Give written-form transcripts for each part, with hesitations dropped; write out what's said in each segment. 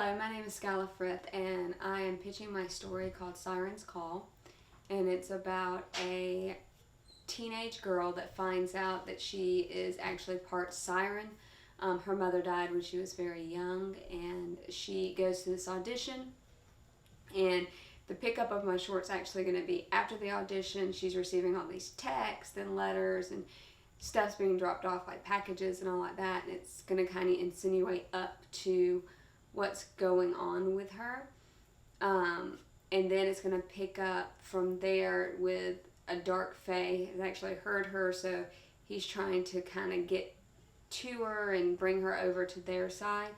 Hello, my name is Skyla Frith, and I am pitching my story called Siren's Call. And it's about a teenage girl that finds out that she is actually part siren. Her mother died when she was very young, and she goes to this audition. And the pickup of my short's actually going to be after the audition. She's receiving all these texts and letters, and stuff's being dropped off, like packages and all like that. And it's going to kind of insinuate up to what's going on with her. And then it's going to pick up from there with a dark fae has actually heard her, so he's trying to kind of get to her and bring her over to their side,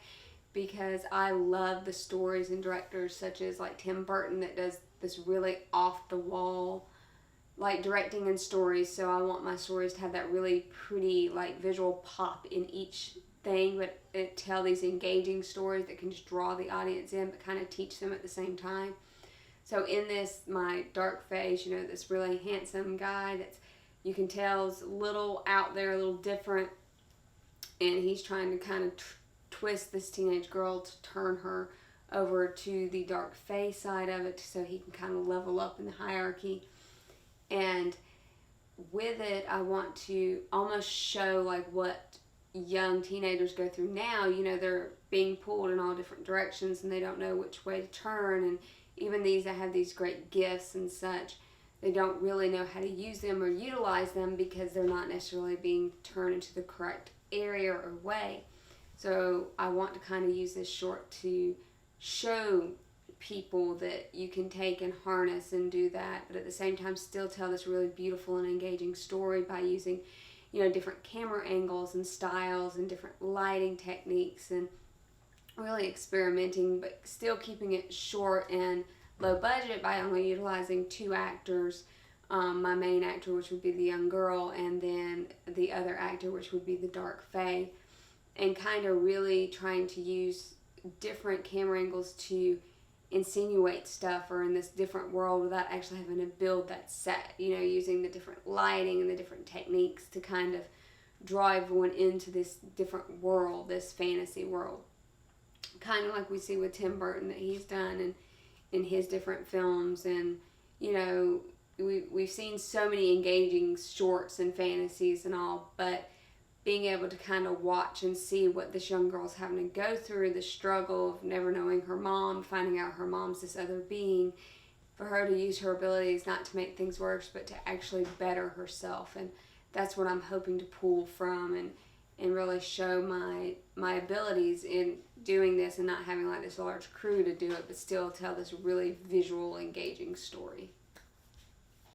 because I love the stories and directors such as like Tim Burton that does this really off the wall like directing and stories. So I want my stories to have that really pretty like visual pop in each thing, but it tell these engaging stories that can just draw the audience in but kind of teach them at the same time. So in this, my dark face, this really handsome guy that's, you can tell is a little out there, a little different, and he's trying to kind of twist this teenage girl to turn her over to the dark fae side of it so he can kind of level up in the hierarchy. And with it, I want to almost show like what young teenagers go through now. They're being pulled in all different directions and they don't know which way to turn. And even these that have these great gifts and such, they don't really know how to use them or utilize them because they're not necessarily being turned into the correct area or way. So I want to kind of use this short to show people that you can take and harness and do that, but at the same time still tell this really beautiful and engaging story by using different camera angles and styles and different lighting techniques, and really experimenting but still keeping it short and low budget by only utilizing two actors, my main actor, which would be the young girl, and then the other actor, which would be the dark fae, and kind of really trying to use different camera angles to insinuate stuff or in this different world without actually having to build that set, using the different lighting and the different techniques to kind of draw everyone into this different world, this fantasy world. Kind of like we see with Tim Burton that he's done in his different films. And, we've seen so many engaging shorts and fantasies and all, but being able to kind of watch and see what this young girl's having to go through, the struggle of never knowing her mom, finding out her mom's this other being, for her to use her abilities not to make things worse, but to actually better herself. And that's what I'm hoping to pull from and really show my abilities in doing this and not having like this large crew to do it, but still tell this really visual, engaging story.